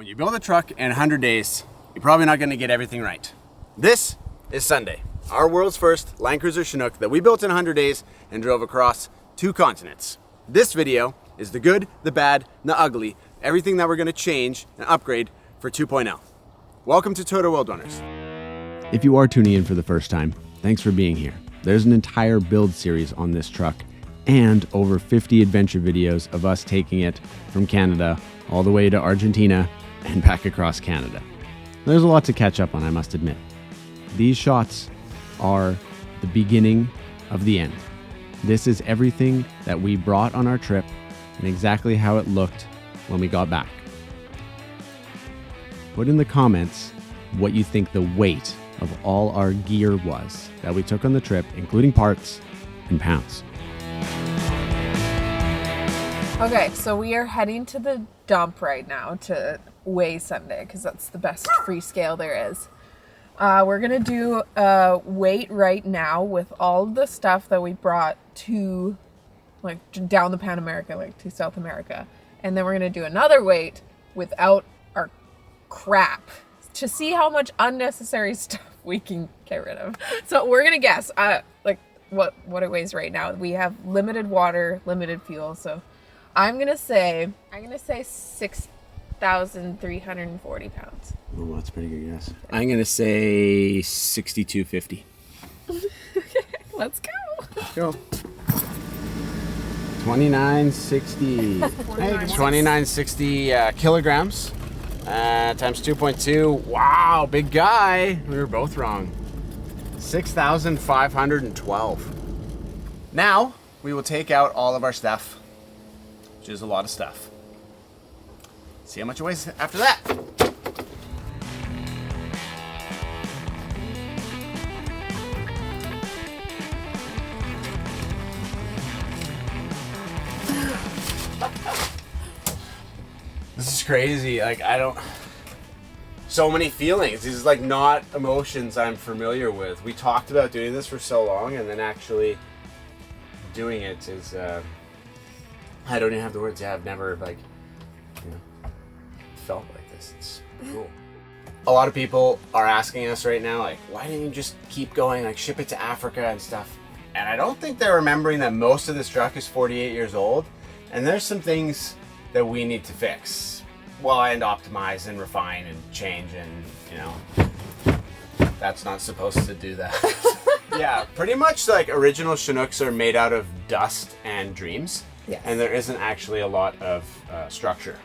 When you build a truck in 100 days, you're probably not gonna get everything right. This is Sunday, our world's first Land Cruiser Chinook that we built in 100 days and drove across 2 continents. This video is the good, the bad, and the ugly, everything that we're gonna change and upgrade for 2.0. Welcome to Total World Runners. If you are tuning in for the first time, thanks for being here. There's an entire build series on this truck and over 50 adventure videos of us taking it from Canada all the way to Argentina and back across Canada. There's a lot to catch up on, I must admit. These shots are the beginning of the end. This is everything that we brought on our trip and exactly how it looked when we got back. Put in the comments what you think the weight of all our gear was that we took on the trip, including parts and pounds. Okay, so we are heading to the dump right now to weigh Sunday because that's the best free scale there is. We're gonna do a weight right now with all of the stuff that we brought to, like, down the Pan America, like to South America, and then we're gonna do another weight without our crap to see how much unnecessary stuff we can get rid of. So we're gonna guess, like what it weighs right now. We have limited water, limited fuel, so. I'm gonna say 6,340 pounds. Oh, that's a pretty good guess. I'm gonna say 6,250. Let's go. Let's go. 2960. 2960 kilograms times 2.2. Wow, big guy. We were both wrong. 6,512. Now we will take out all of our stuff, which is a lot of stuff. See how much it weighs after that. This is crazy. Like, so many feelings. These are like not emotions I'm familiar with. We talked about doing this for so long, and then actually doing it is, I don't even have the words. Yeah, I've never felt like this. It's cool. A lot of people are asking us right now, like, why didn't you just keep going, like ship it to Africa and stuff? And I don't think they're remembering that most of this truck is 48 years old, and there's some things that we need to fix. Well, and optimize and refine and change, and that's not supposed to do that. Yeah, pretty much like original Chinooks are made out of dust and dreams. Yes. And there isn't actually a lot of structure,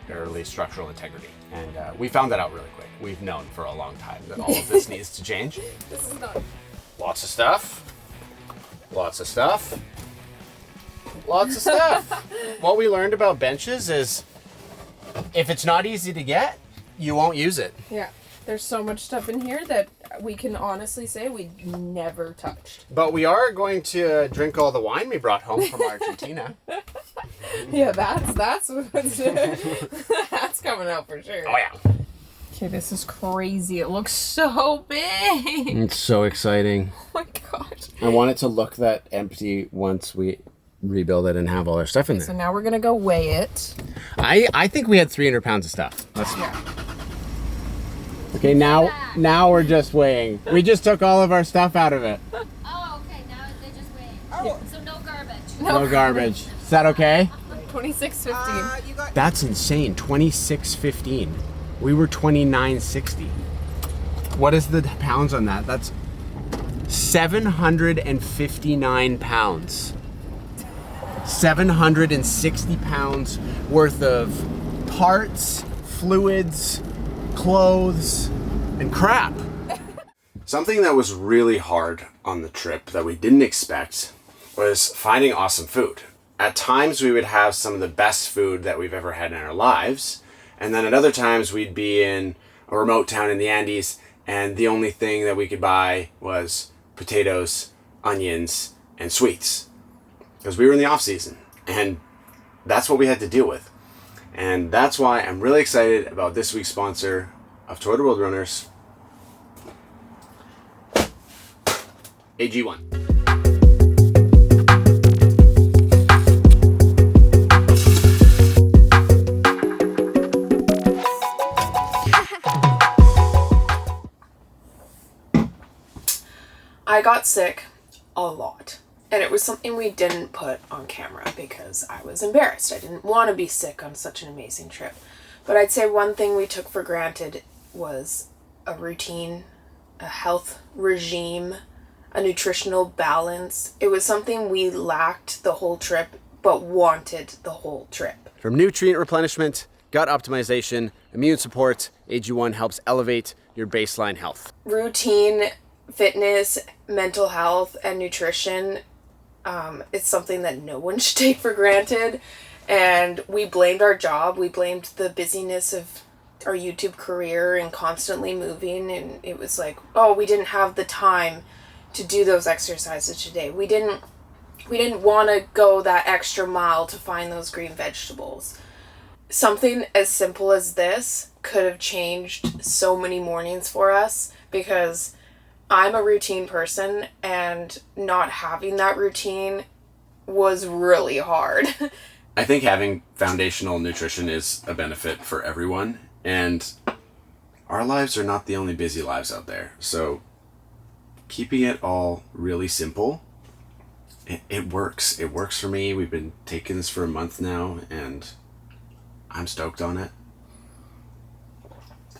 or at least structural integrity. And we found that out really quick. We've known for a long time that all of this needs to change. This is not. Lots of stuff. Lots of stuff. Lots of stuff. What we learned about benches is if it's not easy to get, you won't use it. Yeah. There's so much stuff in here that we can honestly say we never touched. But we are going to drink all the wine we brought home from Argentina. Yeah, that's that's coming out for sure. Oh yeah. Okay, this is crazy. It looks so big. It's so exciting. Oh my gosh. I want it to look that empty once we rebuild it and have all our stuff in there. So now we're gonna go weigh it. I think we had 300 pounds of stuff. Yeah. Okay, now we're just weighing. We just took all of our stuff out of it. Oh, okay. Now they're just weighing. Oh, so no garbage. No garbage. Is that okay? 26.15. That's insane. 26.15. We were 29.60. What is the pounds on that? That's 759 pounds. 760 pounds worth of parts, fluids, clothes, and crap. Something that was really hard on the trip that we didn't expect was finding awesome food. At times we would have some of the best food that we've ever had in our lives, and then at other times we'd be in a remote town in the Andes and the only thing that we could buy was potatoes, onions, and sweets. Because we were in the off season, and that's what we had to deal with. And that's why I'm really excited about this week's sponsor of Total World Runners, AG1. I got sick a lot. And it was something we didn't put on camera because I was embarrassed. I didn't want to be sick on such an amazing trip. But I'd say one thing we took for granted was a routine, a health regime, a nutritional balance. It was something we lacked the whole trip, but wanted the whole trip. From nutrient replenishment, gut optimization, immune support, AG1 helps elevate your baseline health. Routine, fitness, mental health, and nutrition, it's something that no one should take for granted. And we blamed our job. We blamed the busyness of our YouTube career and constantly moving. And it was like, oh, we didn't have the time to do those exercises today. We didn't want to go that extra mile to find those green vegetables. Something as simple as this could have changed so many mornings for us, because I'm a routine person and not having that routine was really hard. I think having foundational nutrition is a benefit for everyone, and our lives are not the only busy lives out there. So keeping it all really simple, it works. It works for me. We've been taking this for a month now, and I'm stoked on it.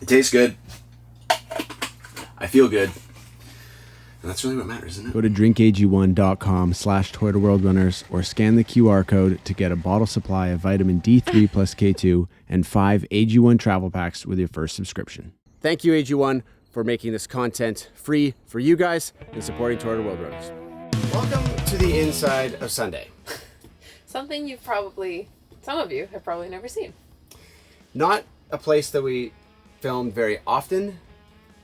It tastes good. I feel good. And that's really what matters, isn't it? Go to drinkag1.com/ToyToWorldRunners or scan the QR code to get a bottle supply of vitamin D3 plus K2 and 5 AG1 travel packs with your first subscription. Thank you, AG1, for making this content free for you guys and supporting Toy to World Runners. Welcome to the inside of Sunday. Something some of you have probably never seen. Not a place that we filmed very often,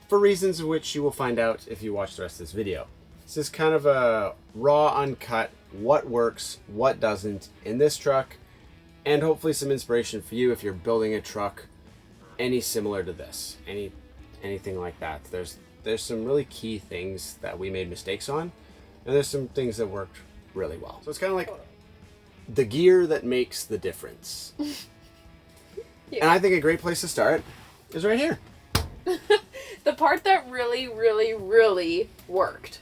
for reasons of which you will find out if you watch the rest of this video. This is kind of a raw, uncut, what works, what doesn't in this truck, and hopefully some inspiration for you if you're building a truck any similar to this, anything like that. There's some really key things that we made mistakes on, and there's some things that worked really well. So it's kind of like the gear that makes the difference. Yeah. And I think a great place to start is right here. The part that really, really, really worked.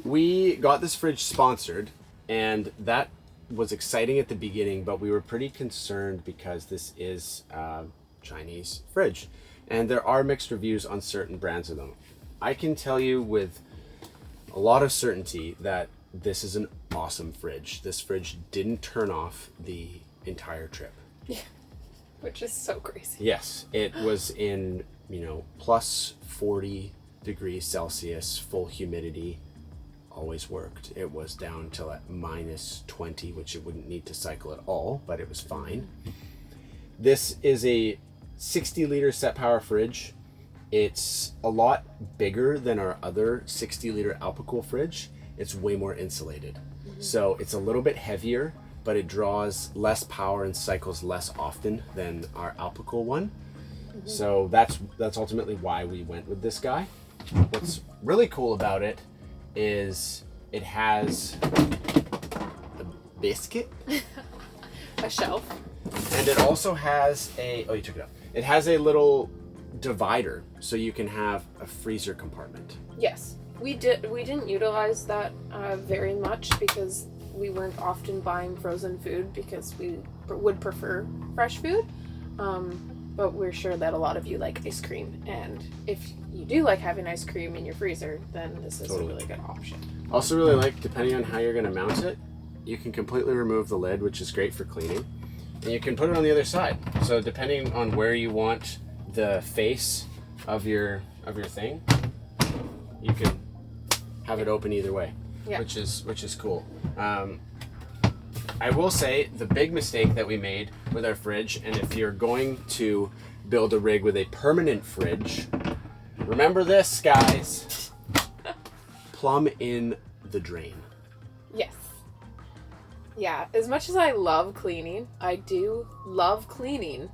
We got this fridge sponsored, and that was exciting at the beginning, but we were pretty concerned because this is a Chinese fridge, and there are mixed reviews on certain brands of them. I can tell you with a lot of certainty that this is an awesome fridge. This fridge didn't turn off the entire trip. Yeah, which is so crazy. Yes, it was in, plus 40 degrees Celsius, full humidity, always worked. It was down till at minus 20, which it wouldn't need to cycle at all, but it was fine. This is a 60-liter set power fridge. It's a lot bigger than our other 60-liter Alpicool fridge. It's way more insulated. So it's a little bit heavier, but it draws less power and cycles less often than our Alpicool one. So that's ultimately why we went with this guy. What's really cool about it is it has a biscuit, a shelf, and it also has you took it out. It has a little divider so you can have a freezer compartment. Yes, we didn't utilize that very much because we weren't often buying frozen food because we would prefer fresh food. But we're sure that a lot of you like ice cream, and if you do like having ice cream in your freezer, then this is a really good option. Also really like, depending on how you're going to mount it, you can completely remove the lid, which is great for cleaning, and you can put it on the other side. So depending on where you want the face of your thing, you can have it open either way, which is cool. I will say the big mistake that we made with our fridge, and if you're going to build a rig with a permanent fridge, remember this, guys. Plumb in the drain. Yes. Yeah, as much as I love cleaning, I do love cleaning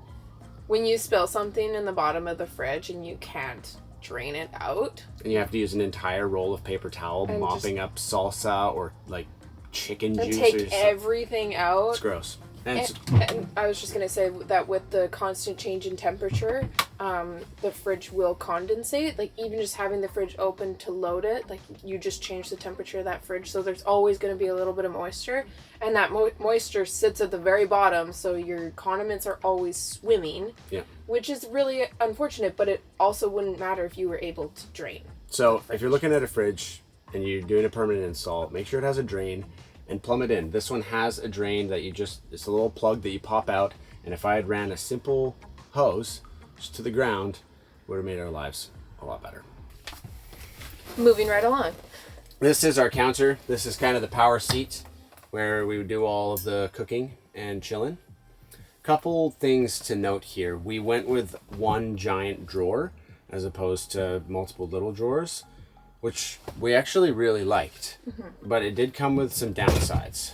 when you spill something in the bottom of the fridge and you can't drain it out. And you have to use an entire roll of paper towel mopping up salsa or like chicken juice. And take everything out. It's gross. And I was just going to say that with the constant change in temperature, the fridge will condensate. Like, even just having the fridge open to load it, like, you just change the temperature of that fridge. So there's always going to be a little bit of moisture. And that moisture sits at the very bottom, so your condiments are always swimming. Yeah. Which is really unfortunate, but it also wouldn't matter if you were able to drain. So if you're looking at a fridge and you're doing a permanent install, make sure it has a drain and plumb it in. This one has a drain that it's a little plug that you pop out, and if I had ran a simple hose just to the ground, would have made our lives a lot better. Moving right along. This is our counter. This is kind of the power seat where we would do all of the cooking and chilling. Couple things to note here. We went with one giant drawer as opposed to multiple little drawers, which we actually really liked, but it did come with some downsides.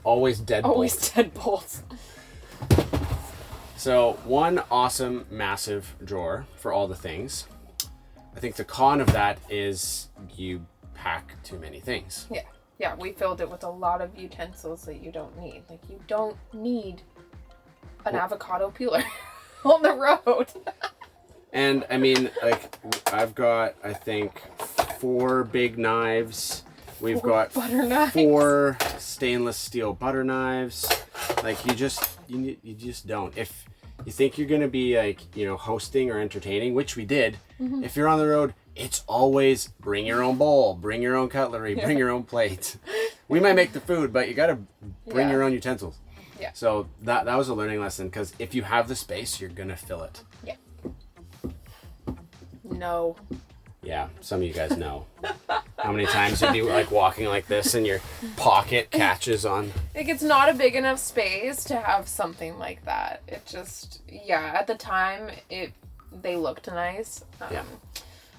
Always dead bolts. Always dead bolts. So one awesome, massive drawer for all the things. I think the con of that is you pack too many things. Yeah, we filled it with a lot of utensils that you don't need. Like, you don't need an avocado peeler on the road. And I mean, like, I've got, I think, 4 big knives. We've got butter knives. 4 stainless steel butter knives. Like, you just don't. If you think you're gonna be, like, you know, hosting or entertaining, which we did, if you're on the road, it's always bring your own bowl, bring your own cutlery, bring your own plate. We might make the food, but you gotta bring your own utensils. Yeah. So that was a learning lesson, because if you have the space, you're gonna fill it. Yeah. No. Yeah, some of you guys know. How many times you'd be like walking like this and your pocket catches on. Like, it's not a big enough space to have something like that. It just, at the time, they looked nice.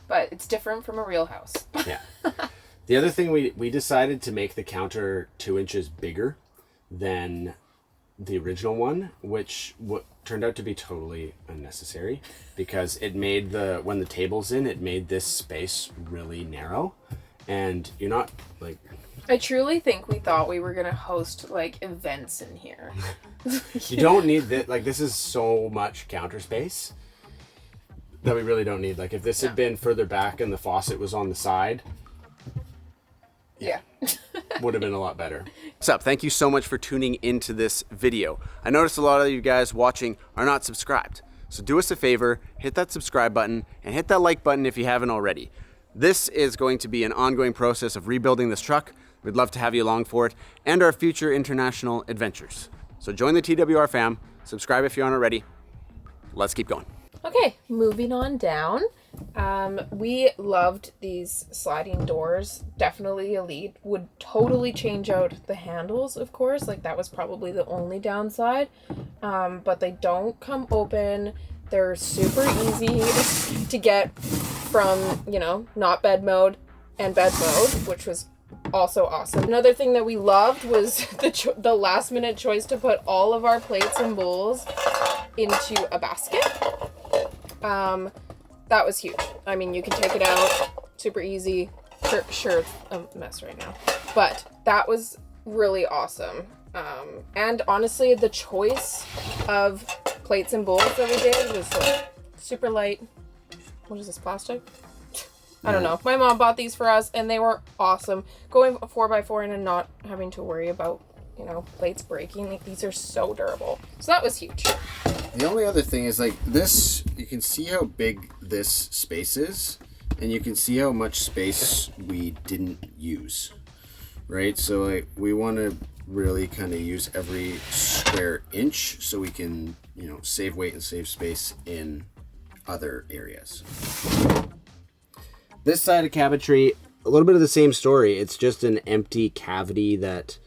But it's different from a real house. Yeah. The other thing, we decided to make the counter 2 inches bigger than the original one, which turned out to be totally unnecessary, because it made when the table's in, it made this space really narrow, and you're not like. I truly think we thought we were gonna host like events in here. You don't need that. Like, this is so much counter space that we really don't need. Like, if this had been further back and the faucet was on the side, would have been a lot better. What's up? Thank you so much for tuning into this video. I noticed a lot of you guys watching are not subscribed. So do us a favor, hit that subscribe button and hit that like button if you haven't already. This is going to be an ongoing process of rebuilding this truck. We'd love to have you along for it and our future international adventures. So join the TWR fam, subscribe if you aren't already. Let's keep going. Okay, moving on down. We loved these sliding doors. Definitely elite. Would totally change out the handles, of course. Like, that was probably the only downside. But they don't come open. They're super easy to get from, not bed mode and bed mode, which was also awesome. Another thing that we loved was the last minute choice to put all of our plates and bowls into a basket. That was huge. I mean, you can take it out, super easy. Sure, it's a mess right now, but that was really awesome. And honestly, the choice of plates and bowls that we did was like super light. What is this, plastic? I don't know. My mom bought these for us and they were awesome. Going 4x4 and not having to worry about, plates breaking. Like, these are so durable. So that was huge. The only other thing is, like, this, you can see how big this space is, and you can see how much space we didn't use, right? So, like, we want to really kind of use every square inch so we can, save weight and save space in other areas. This side of cabinetry, a little bit of the same story. It's just an empty cavity that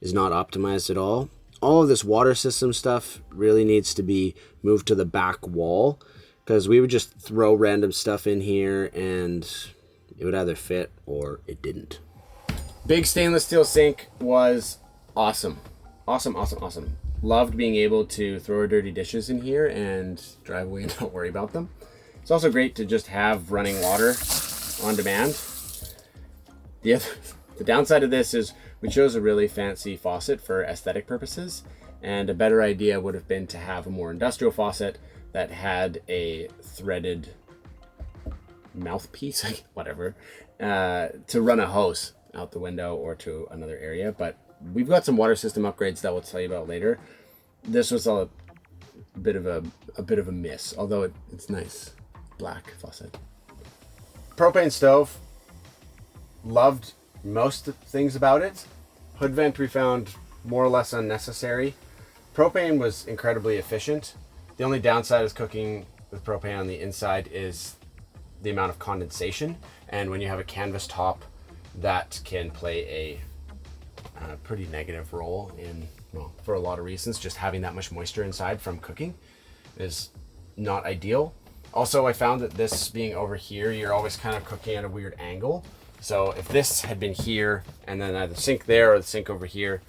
is not optimized at all. All of this water system stuff really needs to be moved to the back wall, because we would just throw random stuff in here and it would either fit or it didn't. Big stainless steel sink was awesome. Awesome. Loved being able to throw our dirty dishes in here and drive away and not worry about them. It's also great to just have running water on demand. The downside of this is we chose a really fancy faucet for aesthetic purposes, And a better idea would have been to have a more industrial faucet that had a threaded mouthpiece, whatever, to run a hose out the window or to another area. But we've got some water system upgrades that we'll tell you about later. This was a bit of a miss, although it's nice. Black faucet. Propane stove. Loved most things about it. Hood vent we found more or less unnecessary. Propane was incredibly efficient. The only downside is cooking with propane on the inside is the amount of condensation, and when you have a canvas top, that can play a pretty negative role in, well, for a lot of reasons. Just having that much moisture inside from cooking is not ideal. Also, I found that this being over here, you're always kind of cooking at a weird angle. So if this had been here and then either the sink there or the sink over here,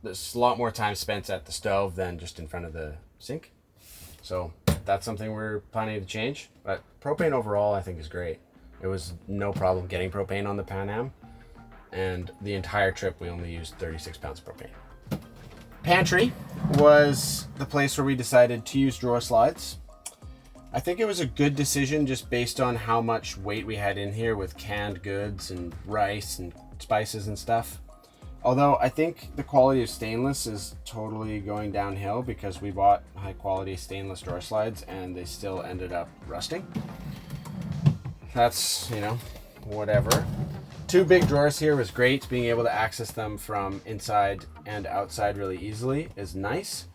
there's a lot more time spent at the stove than just in front of the sink. So that's something we're planning to change. But propane overall, I think, is great. It was no problem getting propane on the Pan Am. And the entire trip, we only used 36 pounds of propane. Pantry was the place where we decided to use drawer slides. I think it was a good decision just based on how much weight we had in here with canned goods and rice and spices and stuff. Although I think the quality of stainless is totally going downhill because we bought high quality stainless drawer slides and they still ended up rusting. That's, whatever. 2 big drawers here was great. Being able to access them from inside and outside really easily is nice.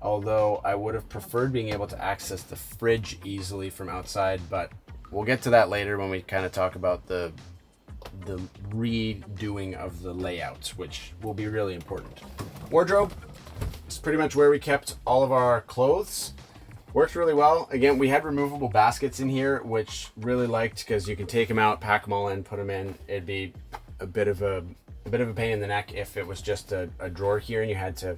Although I would have preferred being able to access the fridge easily from outside, but we'll get to that later when we kind of talk about the redoing of the layouts, which will be really important. Wardrobe is pretty much where we kept all of our clothes. Worked really well. Again, we had removable baskets in here, which really liked because you can take them out, pack them all in, put them in. It'd be a bit of a pain in the neck if it was just a drawer here and you had to.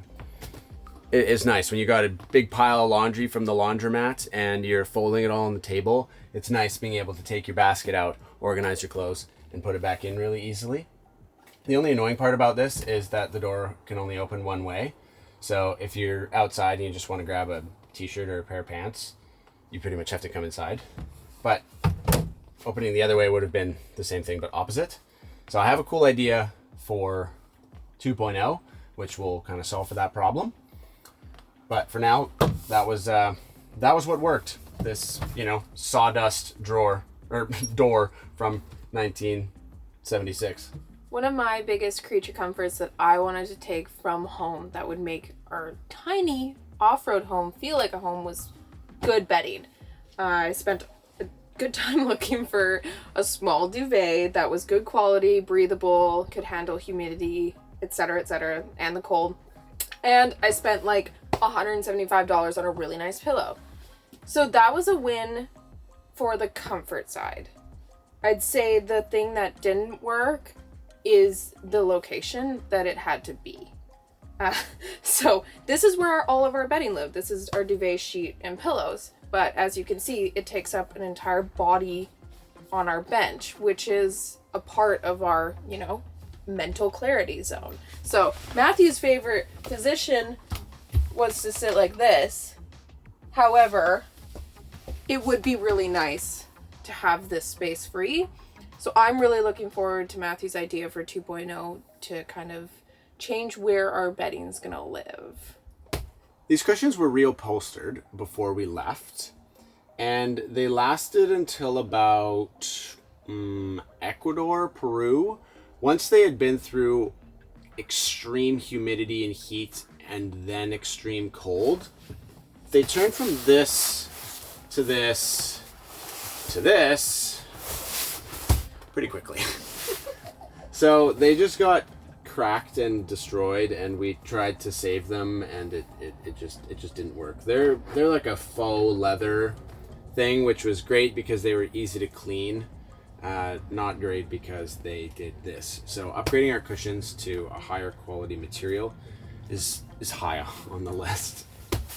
It's nice when you got a big pile of laundry from the laundromat and you're folding it all on the table. It's nice being able to take your basket out, organize your clothes, and put it back in really easily. The only annoying part about this is that the door can only open one way. So if you're outside and you just want to grab a t-shirt or a pair of pants, you pretty much have to come inside. But opening the other way would have been the same thing, but opposite. So I have a cool idea for 2.0, which will kind of solve for that problem. But for now, that was what worked. This, sawdust drawer or door from 1976. One of my biggest creature comforts that I wanted to take from home that would make our tiny off-road home feel like a home was good bedding. I spent a good time looking for a small duvet that was good quality, breathable, could handle humidity, etc., and the cold. And I spent like $175 on a really nice pillow. So that was a win for the comfort side. I'd say the thing that didn't work is the location that it had to be. So this is where all of our bedding lived. This is our duvet sheet and pillows. But as you can see, it takes up an entire body on our bench, which is a part of our, mental clarity zone. So Matthew's favorite position was to sit like this. However, it would be really nice to have this space free. So I'm really looking forward to Matthew's idea for 2.0 to kind of change where our bedding's gonna live. These cushions were real upholstered before we left, and they lasted until about Ecuador, Peru. Once they had been through extreme humidity and heat and then extreme cold, they turned from this to this to this pretty quickly. So they just got cracked and destroyed, and we tried to save them, and it just didn't work. They're like a faux leather thing, which was great because they were easy to clean. Not great because they did this. So upgrading our cushions to a higher quality material is high on the list.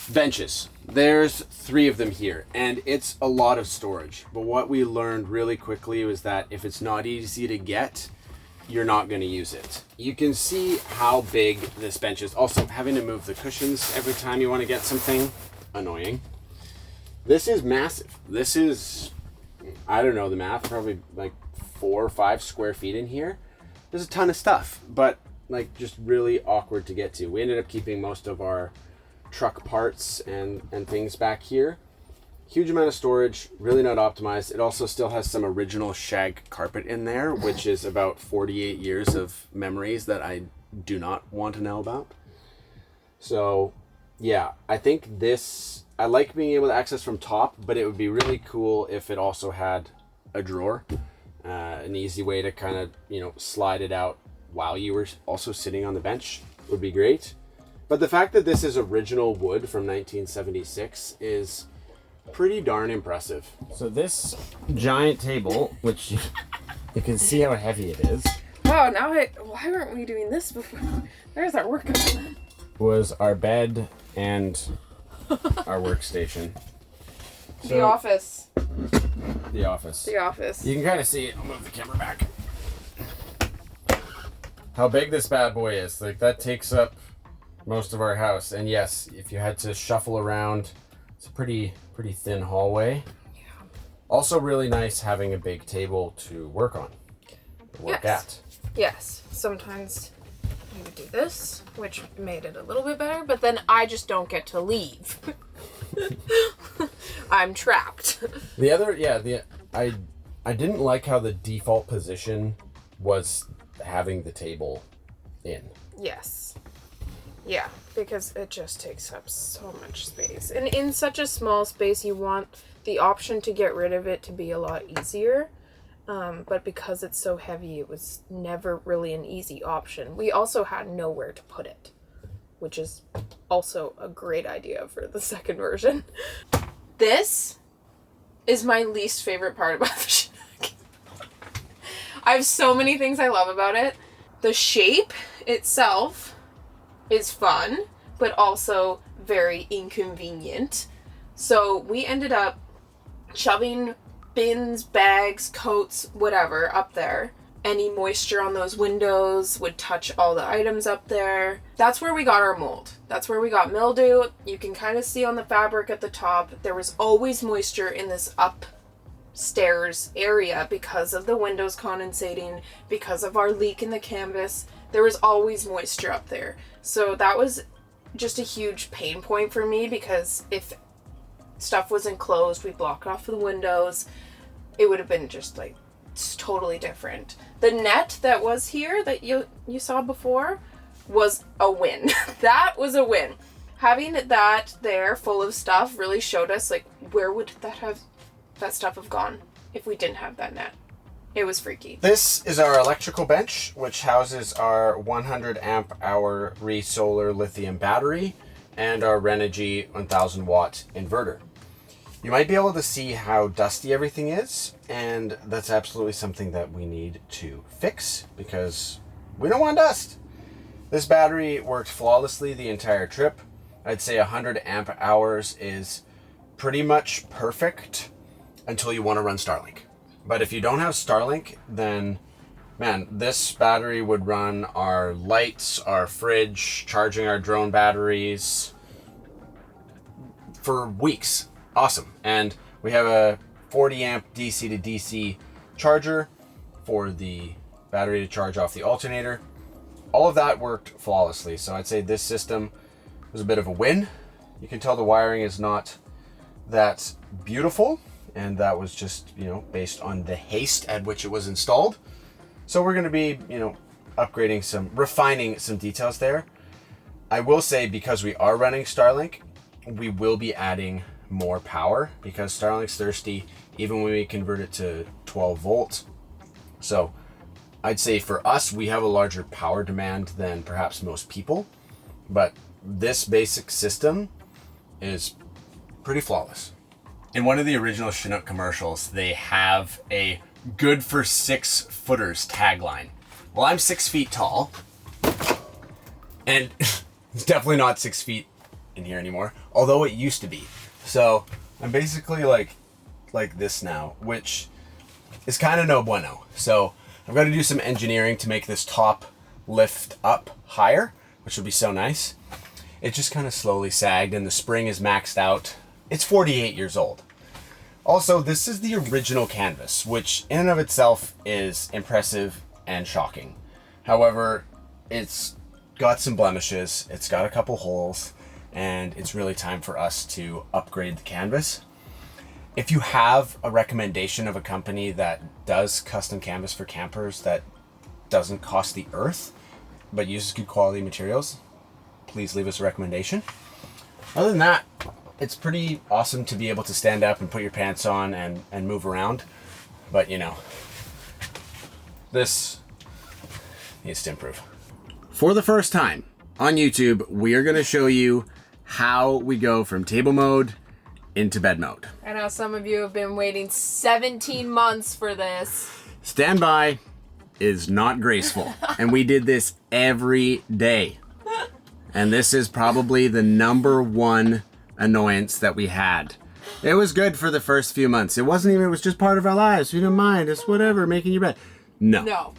Benches. There's 3 of them here, and it's a lot of storage. But what we learned really quickly was that if it's not easy to get, you're not going to use it. You can see how big this bench is. Also, having to move the cushions every time you want to get something, annoying. This is massive. This is, I don't know the math, probably like 4 or 5 square feet in here. There's a ton of stuff, but like just really awkward to get to. We ended up keeping most of our truck parts and things back here. Huge amount of storage, really not optimized. It also still has some original shag carpet in there, which is about 48 years of memories that I do not want to know about. So yeah, I think this, I like being able to access from top, but it would be really cool if it also had a drawer, an easy way to kind of, you know, slide it out while you were also sitting on the bench would be great. But the fact that this is original wood from 1976 is pretty darn impressive. So this giant table, which you can see how heavy it is. Wow, why weren't we doing this before? There's our work equipment. Was our bed and our workstation. The office. The office. The office. You can kind of see it. I'll move the camera back. How big this bad boy is. Like, that takes up most of our house. And yes, if you had to shuffle around, it's a pretty thin hallway. Yeah. Also really nice having a big table to work on. Work at. Yes. Sometimes you would do this, which made it a little bit better, but then I just don't get to leave. I'm trapped. The other, I didn't like how the default position was having the table in. Yes. Yeah, because it just takes up so much space. And in such a small space, you want the option to get rid of it to be a lot easier. But because it's so heavy, it was never really an easy option. We also had nowhere to put it, which is also a great idea for the second version. This is my least favorite part about the Chinook. I have so many things I love about it. The shape itself is fun, but also very inconvenient. So we ended up shoving bins, bags, coats, whatever up there. Any moisture on those windows would touch all the items up there. That's where we got our mold. That's where we got mildew. You can kind of see on the fabric at the top, there was always moisture in this upstairs area because of the windows condensating, because of our leak in the canvas. There was always moisture up there. So that was just a huge pain point for me, because if stuff was enclosed, we blocked off the windows, it would have been just like totally different. The net that was here that you saw before was a win. That was a win. Having that there full of stuff really showed us, like, where would that stuff have gone if we didn't have that net. It was freaky. This is our electrical bench, which houses our 100 amp hour solar lithium battery and our Renogy 1000 watt inverter. You might be able to see how dusty everything is, and that's absolutely something that we need to fix because we don't want dust. This battery worked flawlessly the entire trip. I'd say 100 amp hours is pretty much perfect until you want to run Starlink. But if you don't have Starlink, then man, this battery would run our lights, our fridge, charging our drone batteries for weeks. Awesome. And we have a 40 amp DC to DC charger for the battery to charge off the alternator. All of that worked flawlessly. So I'd say this system was a bit of a win. You can tell the wiring is not that beautiful, and that was just, based on the haste at which it was installed. So we're going to be, refining some details there. I will say, because we are running Starlink, we will be adding more power because Starlink's thirsty even when we convert it to 12 volts. So I'd say for us, we have a larger power demand than perhaps most people, but this basic system is pretty flawless. In one of the original Chinook commercials, they have a "good for 6 footers" tagline. Well, I'm 6 feet tall, and it's definitely not 6 feet in here anymore, although it used to be. So I'm basically like this now, which is kind of no bueno. So I've got to do some engineering to make this top lift up higher, which will be so nice. It just kind of slowly sagged and the spring is maxed out. It's 48 years old. Also, this is the original canvas, which in and of itself is impressive and shocking. However, it's got some blemishes, it's got a couple holes, and it's really time for us to upgrade the canvas. If you have a recommendation of a company that does custom canvas for campers that doesn't cost the earth, but uses good quality materials, please leave us a recommendation. Other than that, it's pretty awesome to be able to stand up and put your pants on and move around. But you know, this needs to improve. For the first time on YouTube, we are going to show you how we go from table mode into bed mode. I know some of you have been waiting 17 months for this. Standby is not graceful. And we did this every day. And this is probably the #1 annoyance that we had. It was good for the first few months. It was just part of our lives. We didn't mind. It's whatever, making your bed. No.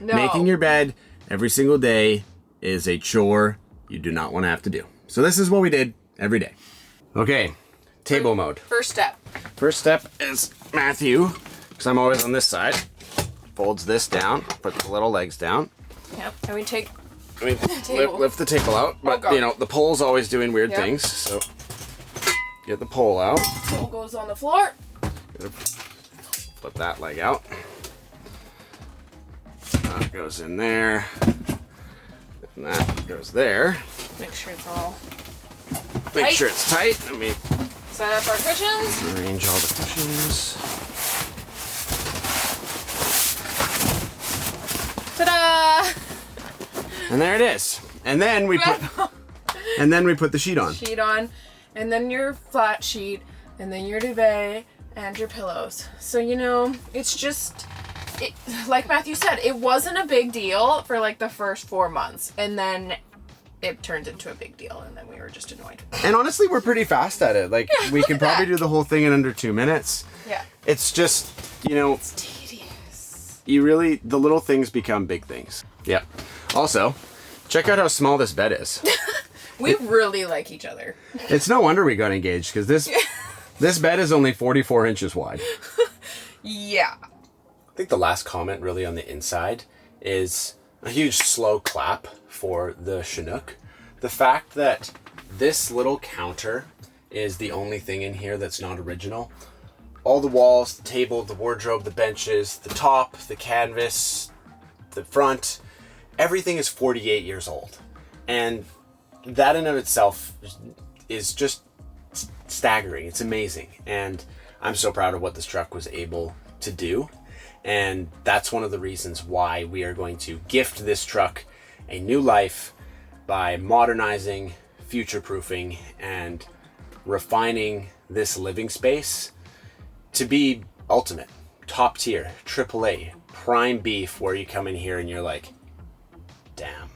Making your bed every single day is a chore you do not want to have to do. So this is what we did every day. Okay, table mode. First step. First step is Matthew, because I'm always on this side, folds this down, put the little legs down. Yep, and we take lift the table out, but God. you know, the pole's always doing weird Yep. things, so get the pole out. pole goes on the floor. Flip that leg out. That goes in there. And that goes there. Make sure it's all Make tight. sure it's tight. Let me Set up our cushions. arrange all the cushions. Ta-da! And there it is. And then we put the sheet on. Sheet on, and then your flat sheet, and then your duvet, and your pillows. So, you know, it's just, like Matthew said, it wasn't a big deal for like the first 4 months, and then it turned into a big deal, and then we were just annoyed. And honestly, we're pretty fast at it. Like, we can probably do the whole thing in under 2 minutes. Yeah. It's just, you know, It's tedious. the little things become big things. Yeah. Also, check out how small this bed is. We really like each other. It's no wonder we got engaged, because this bed is only 44 inches wide. Yeah. I think the last comment really on the inside is a huge slow clap for the Chinook. The fact that this little counter is the only thing in here that's not original. All the walls, the table, the wardrobe, the benches, the top, the canvas, the front, everything is 48 years old. And that in of itself is just staggering. It's amazing. And I'm so proud of what this truck was able to do. And that's one of the reasons why we are going to gift this truck a new life by modernizing, future-proofing, and refining this living space to be ultimate, top tier, AAA, prime beef, where you come in here and you're like, damn,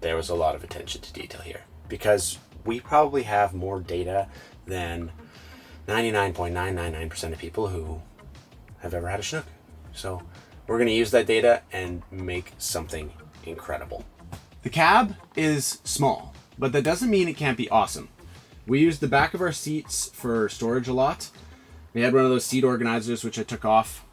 there was a lot of attention to detail here. Because we probably have more data than 99.999% of people who have ever had a Chinook. So we're going to use that data and make something incredible. The cab is small, but that doesn't mean it can't be awesome. We used the back of our seats for storage a lot. We had one of those seat organizers, which I took off.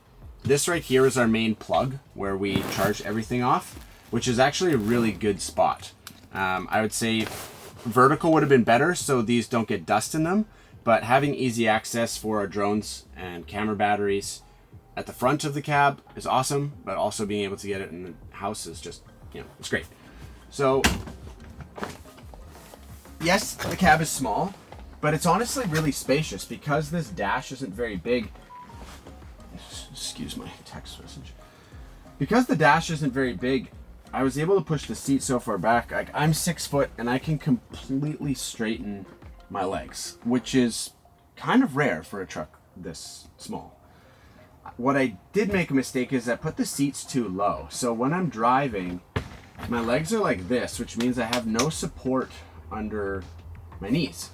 This right here is our main plug where we charge everything off, which is actually a really good spot. I would say vertical would have been better so these don't get dust in them, but having easy access for our drones and camera batteries at the front of the cab is awesome, but also being able to get it in the house is just, you know, it's great. So, yes, the cab is small, but it's honestly really spacious because this dash isn't very big. Excuse my text message. Because the dash isn't very big, I was able to push the seat so far back. Like, I'm 6 foot and I can completely straighten my legs, which is kind of rare for a truck this small. What I did make a mistake is I put the seats too low. So when I'm driving, my legs are like this, which means I have no support under my knees,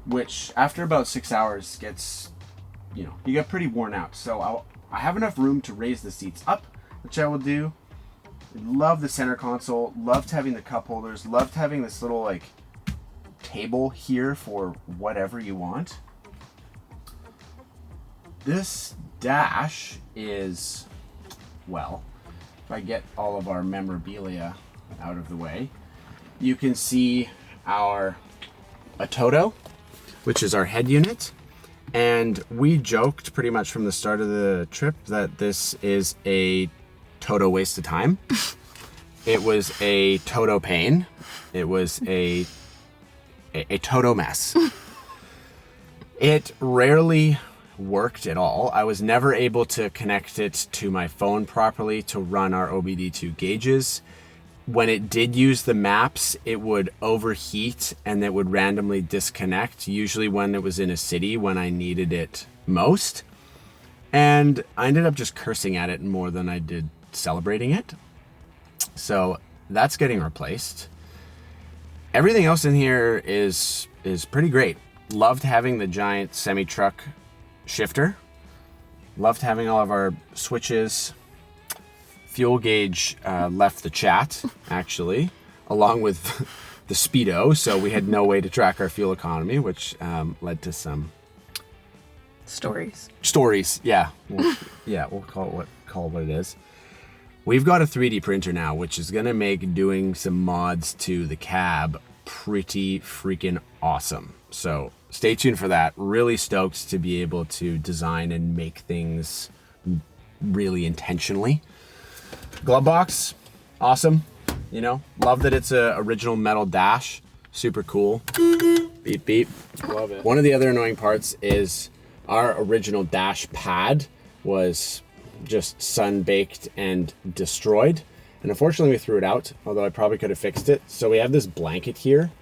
which after about 6 hours gets, you know, you get pretty worn out. So I have enough room to raise the seats up which I will do. Love the center console, loved having the cup holders, loved having this little like table here for whatever you want. This dash is, well, if I get all of our memorabilia out of the way, you can see our Toto, which is our head unit. And we joked pretty much from the start of the trip that this is a Toto waste of time. It was a Toto pain. It was a Toto mess. It rarely worked at all. I was never able to connect it to my phone properly to run our OBD2 gauges. When it did use the maps, it would overheat and it would randomly disconnect, usually when it was in a city when I needed it most. And I ended up just cursing at it more than I did celebrating it. So that's getting replaced. Everything else in here is pretty great. Loved having the giant semi-truck shifter. Loved having all of our switches. Fuel gauge left the chat, actually, along with the Speedo, so we had no way to track our fuel economy, which led to some Stories. Yeah. We'll call it what it is. We've got a 3D printer now, which is gonna make doing some mods to the cab pretty freaking awesome. So stay tuned for that. Really stoked to be able to design and make things really intentionally. Glove box, awesome. You know, love that it's a original metal dash. Super cool. Beep, beep. Love it. One of the other annoying parts is our original dash pad was just sun-baked and destroyed. And unfortunately we threw it out, although I probably could have fixed it. So we have this blanket here,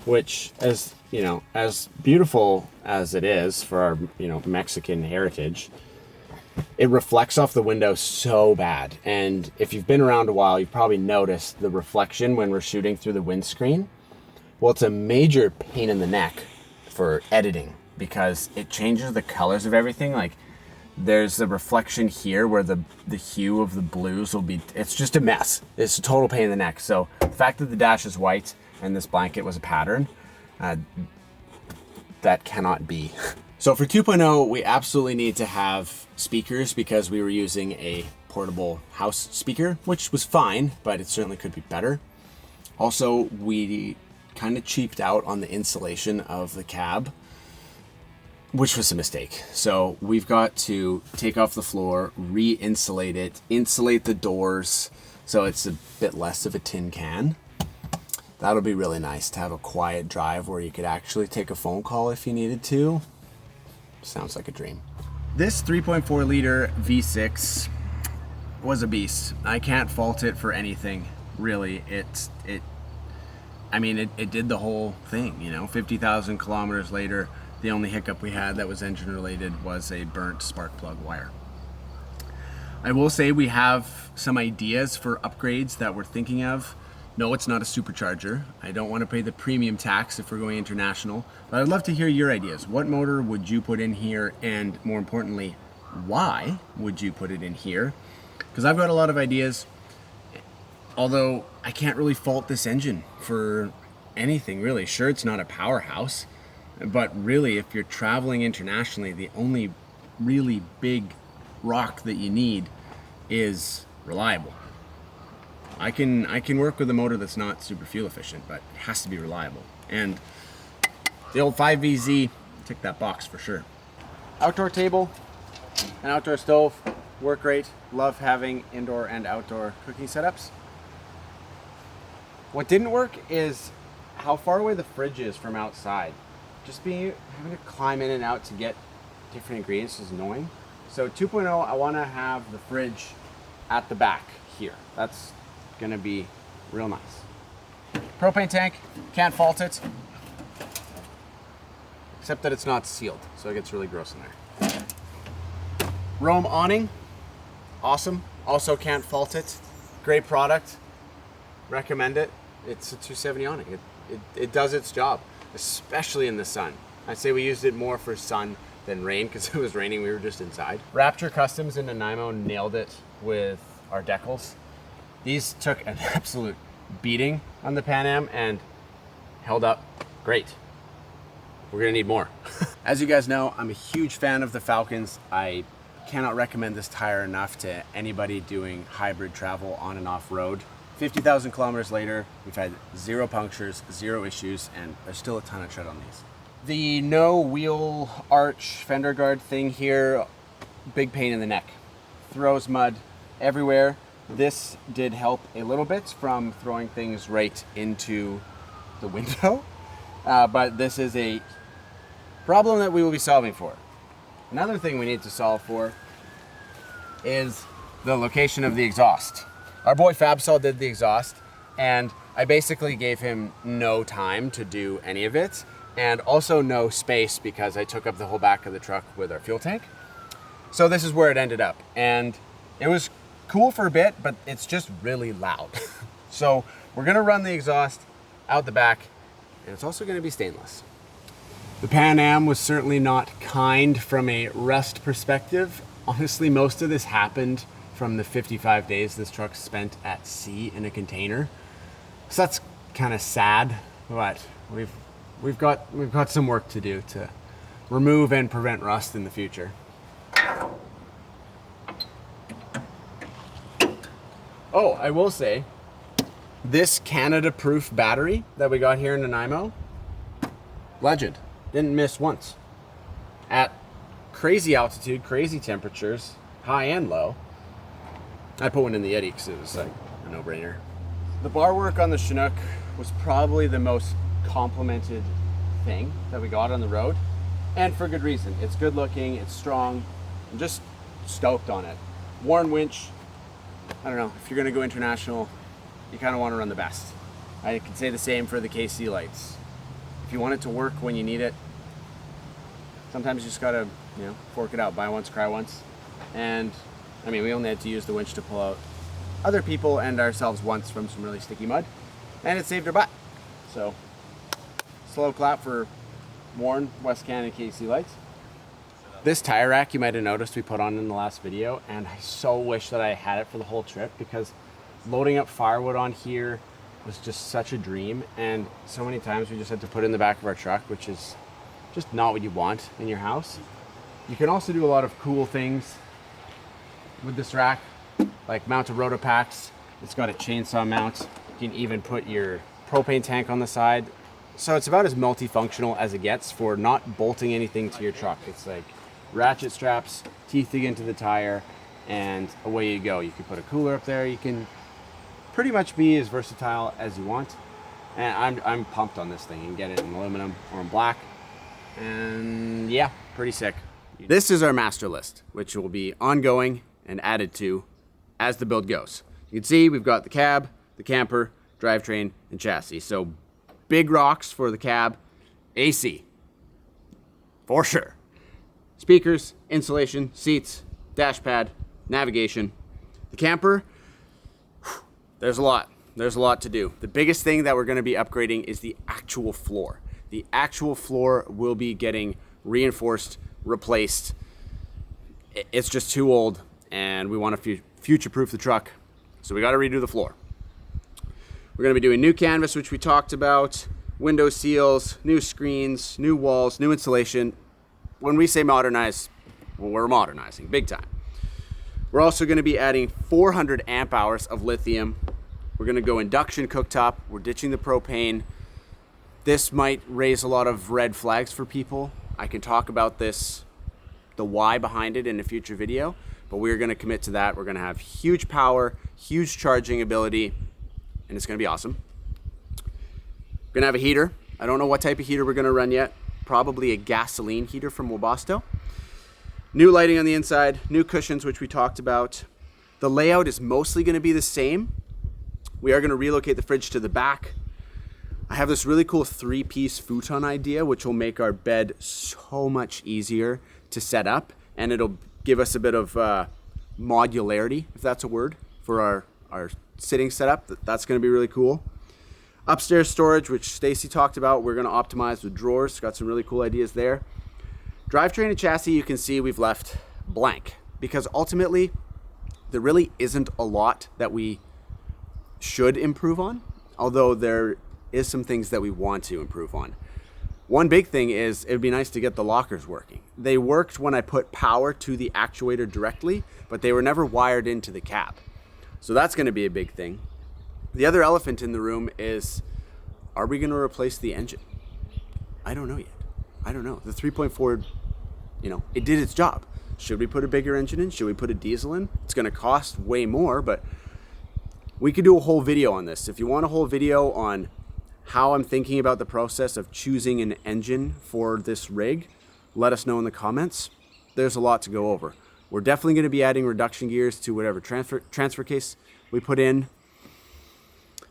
which, as you know, as beautiful as it is for our, you know, Mexican heritage, it reflects off the window so bad. And if you've been around a while, you've probably noticed the reflection when we're shooting through the windscreen. Well, it's a major pain in the neck for editing because it changes the colors of everything. Like there's the reflection here where the hue of the blues will be, it's just a mess. It's a total pain in the neck. So the fact that the dash is white and this blanket was a pattern, that cannot be. So for 2.0, we absolutely need to have speakers because we were using a portable house speaker, which was fine, but it certainly could be better. Also, we kind of cheaped out on the insulation of the cab, which was a mistake. So we've got to take off the floor, re-insulate it, insulate the doors so it's a bit less of a tin can. That'll be really nice to have a quiet drive where you could actually take a phone call if you needed to. Sounds like a dream. This 3.4 liter V6 was a beast. I can't fault it for anything, really. It did the whole thing, you know. 50,000 kilometers later, the only hiccup we had that was engine related was a burnt spark plug wire. I will say we have some ideas for upgrades that we're thinking of. No, it's not a supercharger. I don't want to pay the premium tax if we're going international, but I'd love to hear your ideas. What motor would you put in here? And more importantly, why would you put it in here? Because I've got a lot of ideas, although I can't really fault this engine for anything really. Sure, it's not a powerhouse, but really if you're traveling internationally, the only really big rock that you need is reliable. I can work with a motor that's not super fuel efficient, but it has to be reliable. And the old 5VZ ticked that box for sure. Outdoor table and outdoor stove work great. Love having indoor and outdoor cooking setups. What didn't work is how far away the fridge is from outside. Just having to climb in and out to get different ingredients is annoying. So 2.0, I want to have the fridge at the back here. That's gonna be real nice. Propane tank, can't fault it, except that it's not sealed, so it gets really gross in there. Roam awning, awesome. Also can't fault it. Great product, recommend it. It's a 270 awning. It does its job, especially in the sun. I'd say we used it more for sun than rain because it was raining. We were just inside. Rapture Customs in Nanaimo nailed it with our decals. These took an absolute beating on the Pan Am and held up great. We're gonna need more. As you guys know, I'm a huge fan of the Falcons. I cannot recommend this tire enough to anybody doing hybrid travel on and off road. 50,000 kilometers later, we've had 0 punctures, 0 issues, and there's still a ton of tread on these. The no wheel arch fender guard thing here, big pain in the neck. Throws mud everywhere. This did help a little bit from throwing things right into the window, but this is a problem that we will be solving for. Another thing we need to solve for is the location of the exhaust. Our boy Fabsol did the exhaust, and I basically gave him no time to do any of it, and also no space because I took up the whole back of the truck with our fuel tank. So this is where it ended up, and it was cool for a bit, but it's just really loud. So we're gonna run the exhaust out the back, and it's also gonna be stainless. The Pan Am was certainly not kind from a rust perspective. Honestly, most of this happened from the 55 days this truck spent at sea in a container. So that's kind of sad, but we've got some work to do to remove and prevent rust in the future. Oh, I will say, this Canada-proof battery that we got here in Nanaimo, legend. Didn't miss once. At crazy altitude, crazy temperatures, high and low. I put one in the Yeti because it was like a no-brainer. The bar work on the Chinook was probably the most complimented thing that we got on the road, and for good reason. It's good looking, it's strong. I'm just stoked on it. Warren winch. I don't know, if you're gonna go international, you kind of want to run the best. I can say the same for the KC lights. If you want it to work when you need it, sometimes you just gotta, fork it out. Buy once, cry once. And I mean, we only had to use the winch to pull out other people and ourselves once from some really sticky mud, and it saved our butt. So, slow clap for Warren, West Canada KC lights. This tire rack you might have noticed we put on in the last video, and I so wish that I had it for the whole trip because loading up firewood on here was just such a dream, and so many times we just had to put it in the back of our truck, which is just not what you want in your house. You can also do a lot of cool things with this rack, like mount a Rotopacks. It's got a chainsaw mount. You can even put your propane tank on the side. So it's about as multifunctional as it gets for not bolting anything to your truck. It's like ratchet straps, teeth dig into the tire, and away you go. You can put a cooler up there. You can pretty much be as versatile as you want, and I'm pumped on this thing. You can get it in aluminum or in black, and yeah, pretty sick. This is our master list, which will be ongoing and added to as the build goes. You can see we've got the cab, the camper, drivetrain, and chassis. So big rocks for the cab, AC for sure, speakers, insulation, seats, dash pad, navigation. The camper, there's a lot to do. The biggest thing that we're going to be upgrading is the actual floor. The actual floor will be getting reinforced, replaced. It's just too old, and we want to future-proof the truck, so we got to redo the floor. We're going to be doing new canvas, which we talked about, window seals, new screens, new walls, new insulation. When we say modernize, well, we're modernizing big time. We're also going to be adding 400 amp hours of lithium. We're going to go induction cooktop. We're ditching the propane. This might raise a lot of red flags for people. I can talk about this, the why behind it, in a future video, but we're going to commit to that. We're going to have huge power, huge charging ability, and it's going to be awesome. We're going to have a heater. I don't know what type of heater we're going to run yet. Probably a gasoline heater from Webasto. New lighting on the inside, new cushions, which we talked about. The layout is mostly going to be the same. We are going to relocate the fridge to the back. I have this really cool 3-piece futon idea, which will make our bed so much easier to set up, and it'll give us a bit of modularity, if that's a word, for our sitting setup. That's going to be really cool. Upstairs storage, which Stacy talked about, we're going to optimize with drawers. Got some really cool ideas there. Drivetrain and chassis, you can see we've left blank because ultimately there really isn't a lot that we should improve on, although there is some things that we want to improve on. One big thing is it would be nice to get the lockers working. They worked when I put power to the actuator directly, but they were never wired into the cab. So that's going to be a big thing. The other elephant in the room is, are we going to replace the engine? I don't know yet. I don't know. The 3.4, it did its job. Should we put a bigger engine in? Should we put a diesel in? It's going to cost way more, but we could do a whole video on this. If you want a whole video on how I'm thinking about the process of choosing an engine for this rig, let us know in the comments. There's a lot to go over. We're definitely going to be adding reduction gears to whatever transfer case we put in.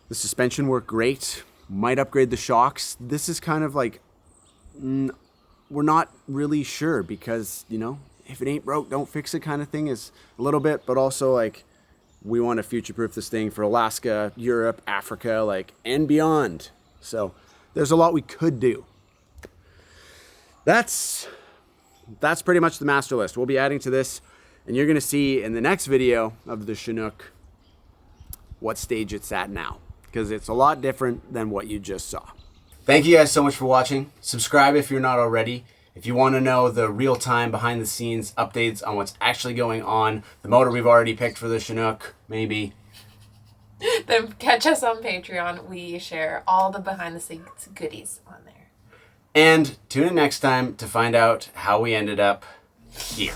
The suspension worked great. Might upgrade the shocks. This is kind of like, we're not really sure because, if it ain't broke, don't fix it kind of thing is a little bit, but also like we want to future-proof this thing for Alaska, Europe, Africa, and beyond. So there's a lot we could do. That's pretty much the master list. We'll be adding to this, and you're going to see in the next video of the Chinook what stage it's at now, because it's a lot different than what you just saw. Thank you guys so much for watching. Subscribe if you're not already. If you want to know the real-time behind-the-scenes updates on what's actually going on, the motor we've already picked for the Chinook, maybe, then catch us on Patreon. We share all the behind-the-scenes goodies on there. And tune in next time to find out how we ended up here.